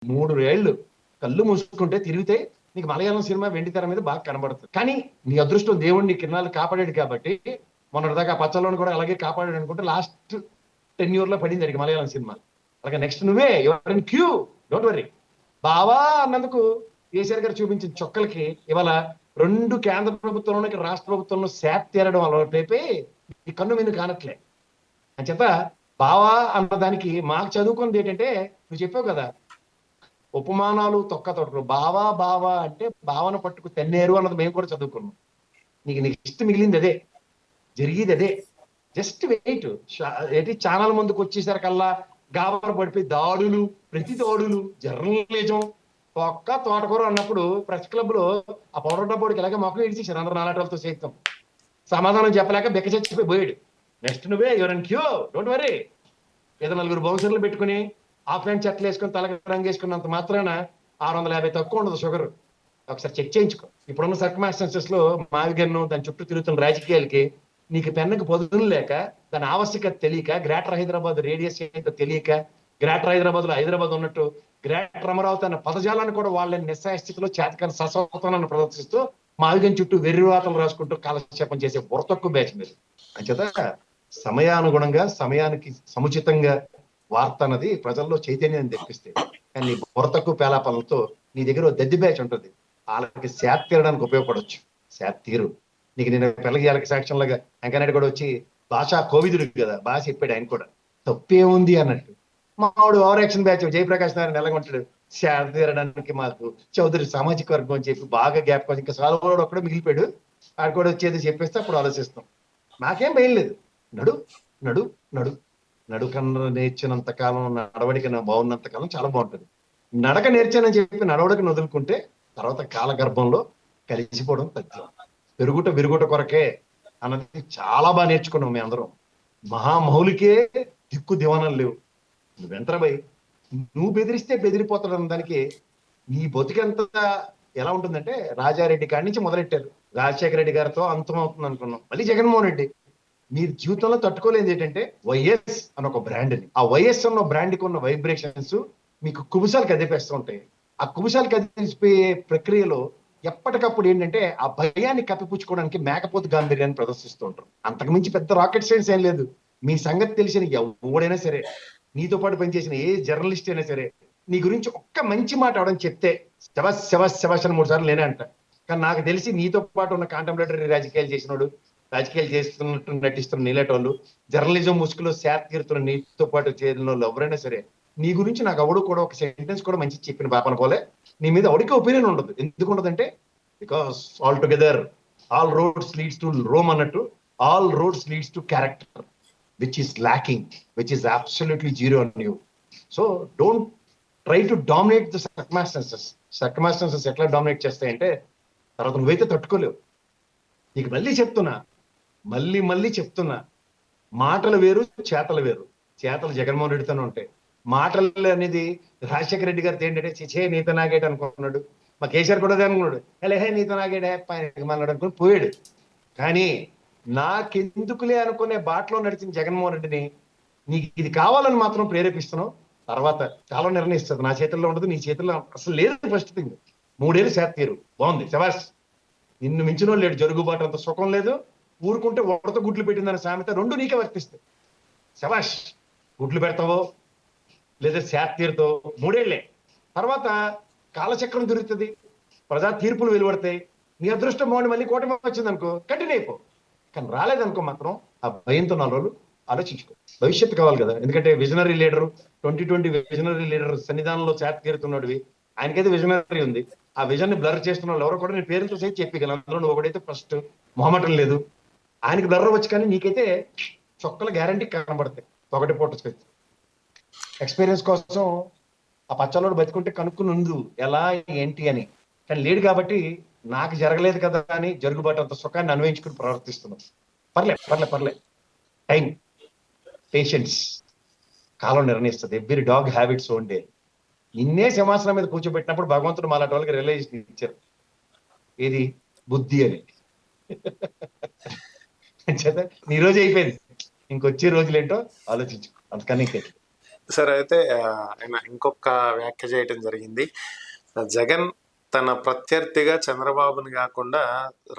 3 ఏళ్ళు కళ్ళు మూసుకుంటే తిరిగితే నీకు మలయాళం సినిమా వెండి తెర మీద బాగా కనబడుతుంది. కానీ నీ అదృష్టం దేవుడు నీ కిన్నాళ్ళు కాపాడాడు కాబట్టి మొన్నటిదాకా పచ్చలోని కూడా అలాగే కాపాడాడు అనుకుంటే లాస్ట్ 10 years లో పడింది అడిగి మలయాళం సినిమా. అలాగే నెక్స్ట్ నువ్వే your in queue, don't worry. బావా అన్నందుకు కేసీఆర్ గారు చూపించిన చొక్కలకి ఇవాళ 2 కేంద్ర ప్రభుత్వంలోకి రాష్ట్ర ప్రభుత్వంలో శాప్ తీరడం అలవాటైపోయి ఈ కన్ను మీద కానట్లే అని చెప్ప బావా అన్నదానికి మాకు చదువుకున్నది ఏంటంటే నువ్వు చెప్పావు కదా, ఉపమానాలు తొక్క తొడరు. బావా బావా అంటే భావన పట్టుకు తెన్నేరు అన్నది మేము కూడా చదువుకున్నాం. నీకు నెక్స్ట్ మిగిలింది అదే, జరిగేది అదే. Just wait. ఏంటి ఛానల్ ముందుకు వచ్చేసరికల్లా గాబర పడిపోయి దాడులు, ప్రతి దాడులు, జర్నలిజం, తొక్క తోటకూర అన్నప్పుడు ప్రెస్ క్లబ్ లో ఆ పౌడర్ డబ్బోడికి ఇలాగే మొక్కలు ఇడిచేసారు అందరూ నాలాటలతో సైతం. సమాధానం చెప్పలేక బెక్క చచ్చిపోయి పోయాడు. నెక్స్ట్ నువ్వే your in queue, don't worry. ఏదో 4 బౌన్సర్లు పెట్టుకుని ఆఫ్లైన్ చెట్లు వేసుకుని తలకి రంగు వేసుకున్నంత మాత్రాన 650 తక్కువ ఉండదు షుగర్. ఒకసారి చెక్ చేయించుకో. ఇప్పుడున్న సర్కమాస్టెన్సెస్ లో మావిగన్ను దాని చుట్టూ తిరుగుతున్న రాజకీయాలకి నీకు పెన్నకు పొదులు లేక, దాని ఆవశ్యకత తెలియక, గ్రేటర్ హైదరాబాద్ రేడియస్ ఏంటో తెలియక, గ్రేటర్ హైదరాబాద్ లో హైదరాబాద్ ఉన్నట్టు గ్రేటర్ అమరావతి అన్న పదజాలాన్ని కూడా వాళ్ళని నిస్సాయ స్థితిలో చేతకాని ససత్వాన్ని ప్రదర్శిస్తూ మావిగన్ చుట్టూ వెర్రివాతలు రాసుకుంటూ కాలక్షేపం చేసే బుర్రతక్కువ బ్యాచ్ మీద. అంచేత సమయానుగుణంగా సమయానికి సముచితంగా వార్త అన్నది ప్రజల్లో చైతన్యాన్ని తెప్పిస్తే. కానీ బుర్రతక్కువ పేలాపలతో నీ దగ్గర దద్ది బ్యాచ్ ఉంటుంది, వాళ్ళకి శాత్ తీరడానికి ఉపయోగపడవచ్చు. శాత్ తీరు నీకు నేను పిల్లకి వాళ్ళకి సాక్ష్యం లాగా వెంకయ్యనాయుడు కూడా వచ్చి భాషా కోవిదుడు కదా, భాష చెప్పాడు ఆయన కూడా, తప్పే ఉంది అన్నట్టు. మావాడు over action batch Jayaprakash Narayan ఎలాగొంటాడు, శాత్ తీరడానికి మాకు చౌదరి సామాజిక వర్గం అని చెప్పి బాగా గ్యాప్ కోసం ఇంకా సాల్వోడు ఒక్కడే మిగిలిపోయాడు. ఆడు కూడా వచ్చేది చెప్పేస్తే అప్పుడు ఆలోచిస్తాం. నాకేం భయం లేదు. నడు నడు నడు నడుకన్న నేర్చినంత కాలం, నడవడిక బాగున్నంత కాలం చాలా బాగుంటుంది. నడక నేర్చానని చెప్పి నడవడికను వదులుకుంటే తర్వాత కాలగర్భంలో కలిసిపోవడం తథ్యం. పెరుగుట విరుగుట కొరకే అన్నది చాలా బాగా నేర్చుకున్నాం మీ అందరం. మహామౌలికే దిక్కు దివానాలు లేవు. నువ్వెంతరాబాయి, నువ్వు బెదిరిస్తే బెదిరిపోతాడు అన్న దానికి నీ బతికెంత ఎలా ఉంటుందంటే, రాజారెడ్డి కాడి నుంచి మొదలెట్టారు, రాజశేఖర రెడ్డి గారితో అంతం అవుతుంది అనుకున్నాం, మళ్ళీ జగన్మోహన్ రెడ్డి. మీరు జీవితంలో తట్టుకోలేదు ఏంటంటే వైఎస్ అని ఒక బ్రాండ్ ని, ఆ వైఎస్ అన్న బ్రాండ్కి ఉన్న వైబ్రేషన్స్ మీకు కుబుసాలు కదిపేస్తూ ఉంటాయి. ఆ కుబుసాలు కదిలిపోయే ప్రక్రియలో ఎప్పటికప్పుడు ఏంటంటే ఆ భయాన్ని కప్పిపుచ్చుకోవడానికి మేకపోతు గాంభీర్యాన్ని ప్రదర్శిస్తూ ఉంటారు. అంతకు మించి పెద్ద రాకెట్ సైన్స్ ఏం లేదు. మీ సంగతి తెలిసిన ఎవడైనా సరే, నీతో పాటు పనిచేసిన ఏ జర్నలిస్ట్ అయినా సరే, నీ గురించి ఒక్క మంచి మాట అవడం చెప్తే శబాష్ శబాష్ శబాష్ అని 3 సార్లు నేనే అంట. కానీ నాకు తెలిసి నీతో పాటు ఉన్న కాంటెంపరేటరీ రాజకీయాలు చేసినోడు, రాజకీయాలు చేస్తున్నట్టు నటిస్తున్న నీలేటోళ్ళు, జర్నలిజం ముసుగులో శాత్ తీరుతున్న నీతో పాటు చేరిన వాళ్ళు ఎవరైనా సరే, నీ గురించి నాకు ఎవడు కూడా ఒక సెంటెన్స్ కూడా మంచి చెప్పిన పాపన పోలే. నీ మీద ఎవరికి ఒపీనియన్ ఉండదు. ఎందుకు ఉండదంటే, because all together all roads leads to Rome అన్నట్టు, all roads leads to character which is lacking, which is absolutely zero on you. So don't try to dominate the circumstances. Circumstances ఎట్లా dominate చేస్తాయంటే తర్వాత నువ్వైతే తట్టుకోలేవు. నీకు మళ్ళీ చెప్తున్నా, మాటలు వేరు చేతలు వేరు. చేతలు జగన్మోహన్ రెడ్డితోనే ఉంటాయి, మాటలు అనేది రాజశేఖర రెడ్డి గారితో ఏంటంటే చిచే నీతో నాగేట అనుకున్నాడు, మా కేసీఆర్ కూడా అదే అనుకున్నాడు, హే నీతో నాగేడే మన్నాడు అనుకుని పోయాడు. కానీ నాకెందుకులే అనుకునే బాటలో నడిచిన జగన్మోహన్ రెడ్డిని నీకు ఇది కావాలని మాత్రం ప్రేరేపిస్తున్నావు. తర్వాత కాలం నిర్ణయిస్తుంది, నా చేతుల్లో ఉండదు, నీ చేతుల్లో అసలు లేదు. ఫస్ట్ థింగ్ 3 ఏళ్ళు శాత తీరు బాగుంది, శబాష్. నిన్ను మించిన లేడు, జరుగుబాటు అంత సుఖం లేదు, ఊరుకుంటే ఉడత గుడ్లు పెట్టిందని సామెత 2 నీకే వర్తిస్తాయి. శబాష్, గుడ్లు పెడతావో లేదా శాత తీరుతావో 3 ఏళ్లే. తర్వాత కాలచక్రం తిరుగుతుంది, ప్రజా తీర్పులు వెలువడతాయి. నీ అదృష్టం బాగుండి మళ్ళీ కూటమి వచ్చింది అనుకో, కంటిన్యూ అయిపో. కానీ రాలేదనుకో మాత్రం ఆ భయంతో 4 రోజులు ఆలోచించుకో. భవిష్యత్తు కావాలి కదా, ఎందుకంటే విజనరీ లీడరు 2020 విజనరీ లీడర్ సన్నిధానంలో శాత తీరుతున్నాడువి, ఆయనకైతే విజనరీ ఉంది. ఆ విజన్ ని బ్లర్ చేస్తున్న వాళ్ళు ఎవరో కూడా నేను పేరుతో సైతం చెప్పగలను. అందులో నువ్వు ఒకడైతే ఫస్ట్ మొహమాటం లేదు. ఆయనకి బ్లర్ వచ్చు, కానీ నీకైతే చొక్కలు గ్యారంటీ కనబడతాయి. ఒకటి పూట ఎక్స్పీరియన్స్ కోసం ఆ పచ్చలోడు బతికుంటే కనుక్కుని ఉండు ఎలా ఏంటి అని. కానీ లేడు కాబట్టి నాకు జరగలేదు కదా అని జరుగుబాటు అంత సుఖాన్ని అన్వయించుకుని ప్రవర్తిస్తున్నాం. పర్లే టైం, పేషెన్స్, కాలం నిర్ణయిస్తుంది. Every dog habits own day. నిన్నే సింహాసనం మీద కూర్చోబెట్టినప్పుడు భగవంతుడు మాలాంటి వాళ్ళకి రియలైజేషన్ ఇచ్చారు, ఏది బుద్ధి అని. నీ రోజు అయిపోయింది, ఇంకొచ్చే రోజులు ఏంటో ఆలోచించు. అంతకన్నా సరే అయితే ఆయన ఇంకొక వ్యాఖ్య చేయటం జరిగింది. జగన్ తన ప్రత్యర్థిగా చంద్రబాబుని కాకుండా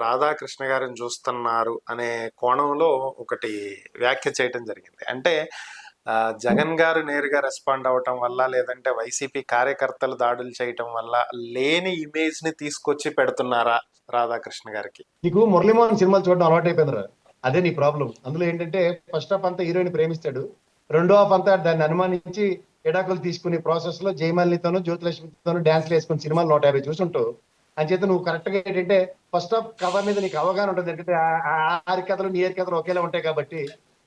రాధాకృష్ణ గారిని చూస్తున్నారు అనే కోణంలో ఒకటి వ్యాఖ్య చేయటం జరిగింది. అంటే జగన్ గారు నేరుగా రెస్పాండ్ అవ్వటం వల్ల, లేదంటే వైసీపీ కార్యకర్తలు దాడులు చేయటం వల్ల లేని ఇమేజ్ ని తీసుకొచ్చి పెడుతున్నారా రాధాకృష్ణ గారికి? నీకు మురళీమోహన్ సినిమాలు చూడడం అలవాటు అయిపోయిందిరా, అదే నీ ప్రాబ్లం. అందులో ఏంటంటే ఫస్ట్ హాఫ్ అంతా హీరోయిన్ ప్రేమిస్తాడు, రెండో హాఫ్ అంతా దాన్ని అనుమానించి ఎడాకులు తీసుకునే ప్రాసెస్ లో జయమాలినితోనూ జ్యోతిలక్ష్మితోనూ డాన్స్లు వేసుకుని సినిమాలు 150 చూసుంటావు. అంచేత నువ్వు కరెక్ట్ గా ఏంటంటే ఫస్ట్ హాఫ్ కథ మీద నీకు అవగాహన ఉంటుంది. ఎందుకంటే ఆరి కథలు నీ ఏరి కథలు ఒకేలా ఉంటాయి కాబట్టి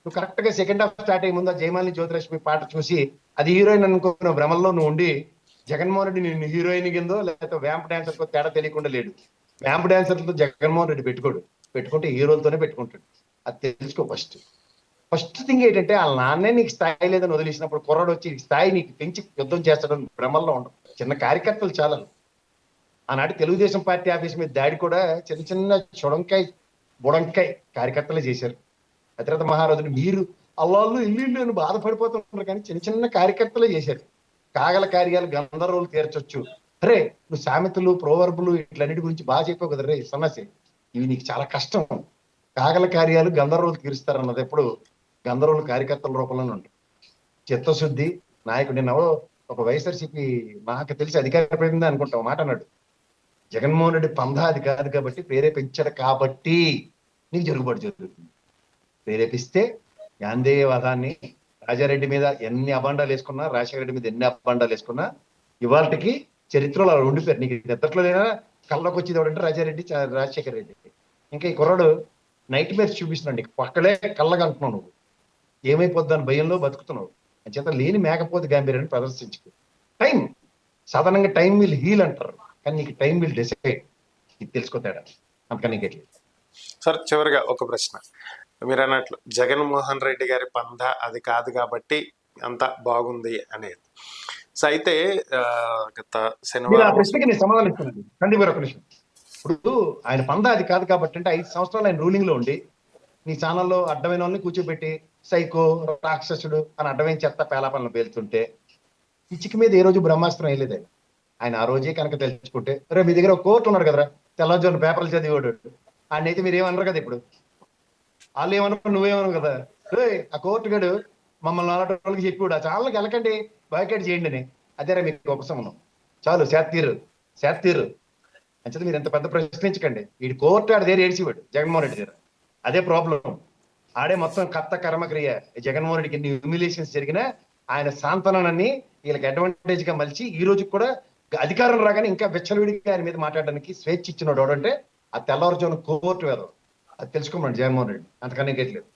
నువ్వు కరెక్ట్ గా సెకండ్ హాఫ్ స్టార్ట్ అయ్యే ముందు జయమాలిని జ్యోతిలక్ష్మి పాట చూసి అది హీరోయిన్ అనుకున్న భ్రమల్లో నువ్వు ఉండి జగన్మోహన్ రెడ్డి నిన్ను హీరోయిన్ కిందో లేకపోతే వ్యాంప్ డాన్సర్ కో తేడా తెలియకుండా లేడు. వ్యాంప్ డాన్సర్లతో జగన్మోహన్ రెడ్డి పెట్టుకోడు, పెట్టుకుంటే హీరోలతోనే పెట్టుకుంటాడు. అది తెలుసుకో. ఫస్ట్ థింగ్ ఏంటంటే వాళ్ళ నాన్నే నీకు స్థాయి లేదని వదిలేసినప్పుడు కుర్రాడు వచ్చి స్థాయి నీకు పెంచి యుద్ధం చేస్తాడని భ్రమల్లో ఉండవు. చిన్న కార్యకర్తలు చాలా. ఆనాటి తెలుగుదేశం పార్టీ ఆఫీస్ మీద దాడి కూడా చిన్న చిన్న చొడంకాయ బుడంకాయ కార్యకర్తలే చేశారు. అతిరథ మహారాజుని మీరు అల్లాళ్ళు ఇల్లు అని బాధపడిపోతున్నారు, కానీ చిన్న చిన్న కార్యకర్తలే చేశారు. కాగల కార్యాలు గంధర్వులు తీర్చొచ్చు. అరే నువ్వు సామెతలు ప్రోవర్బులు ఇట్లన్నిటి గురించి బాగా చెప్పావు కదా రే సన్నాసి, ఇవి నీకు చాలా కష్టం. కాగల కార్యాలు గంధర్వులు తీరుస్తారు అన్నది ఎప్పుడు గంధర్వులు కార్యకర్తల రూపంలోనే ఉంటాయి. చిత్తశుద్ధి నాయకుడు. నిన్న ఒక వైఎస్ఆర్సీపీ నాకు తెలిసి అధికార ప్రతినిధి అనుకుంటా మాట అన్నాడు, జగన్మోహన్ రెడ్డి పంధా అది కాదు కాబట్టి ప్రేరేపించాడు కాబట్టి నీకు జరుగుబాటు జరుగుతుంది. ప్రేరేపిస్తే గాంధేయ వధాన్ని రాజారెడ్డి మీద ఎన్ని అబాండాలు వేసుకున్నా, రాజశేఖర రెడ్డి మీద ఎన్ని అబాండాలు వేసుకున్నా ఇవాళకి చరిత్రలో అలా ఉండిపోయారు. నీకు నిద్రలో లేదా కళ్ళకి వచ్చేది ఎవడంటే రాజారెడ్డి, రాజశేఖర రెడ్డి. ఇంకా ఈ కుర్రాడు నైట్ మేర్స్ చూపిస్తున్నాడు నీకు, పక్కలే కళ్ళగా అంటున్నావు. నువ్వు ఏమైపోద్దాని భయంలో బతుకుతున్నావు. అంచేత లేని మేకపోతే గాంభీర్యాన్ని ప్రదర్శించుకో. టైం సాధారణంగా టైం విల్ హీల్ అంటారు, కానీ నీకు టైం విల్ డిసైడ్. ఇది తెలుసుకో తేడా అందుకని. సార్ చివరిగా ఒక ప్రశ్న, మీరు అన్నట్లు జగన్మోహన్ రెడ్డి గారి పంధ అది కాదు కాబట్టి అంత బాగుంది అనేది. సో అయితే గత శనివారం నేను సమాధానం ఇస్తున్నాను కంది ఒక నిమిషం. ఇప్పుడు ఆయన పంధ అది కాదు కాబట్టి అంటే 5 సంవత్సరాలు ఆయన రూలింగ్ లో ఉండి నీ ఛానల్లో అడ్డమైన వాళ్ళని కూర్చోబెట్టి సైకో రాక్షసుడు అని అడ్డమైన చెత్త పేలాపనలు పేలుతుంటే పిచ్చికి మీద ఏ రోజు బ్రహ్మాస్త్రం వేయలేదు ఆయన. ఆయన ఆ రోజే కనుక తెలుసుకుంటే రే మీ దగ్గర ఒక కోర్టు ఉన్నాడు కదరా, తెల్లవారుజామున పేపర్లు చదివాడు, ఆయన అయితే మీరు ఏమన్నారు కదా. ఇప్పుడు వాళ్ళు ఏమన్నా నువ్వేమన్నావు కదా, ఆ కోర్టు గడు మమ్మల్ని 4 రోజులకి చెప్పి ఆ ఛానల్కి వెళ్ళకండి బాయ్కాట్ చేయండి అని. అదేరా మీకు ఉపశమనం. చాలు శాతీరు అంచేత మీరు ఎంత పెద్ద ప్రశ్నించకండి. వీడి కోర్టు ఆడి దగ్గర ఏడ్చివాడు జగన్మోహన్ రెడ్డి దగ్గర. అదే ప్రాబ్లం. ఆడే మొత్తం కర్మక్రియ. జగన్మోహన్ రెడ్డికి ఎన్ని హ్యూమిలేషన్స్ జరిగినా ఆయన సాంతనాన్ని వీళ్ళకి అడ్వాంటేజ్ గా మలిచి ఈ రోజు కూడా అధికారం రాగానే ఇంకా వెచ్చలవిడిగా ఆయన మీద మాట్లాడడానికి స్వేచ్ఛ ఇచ్చినాడు అంటే ఆ తెల్లవారుజామున కోర్టు వేదం. అది తెలుసుకోమండి జగన్మోహన్ రెడ్డి, అంతకన్నా ఇంకేట్లేదు.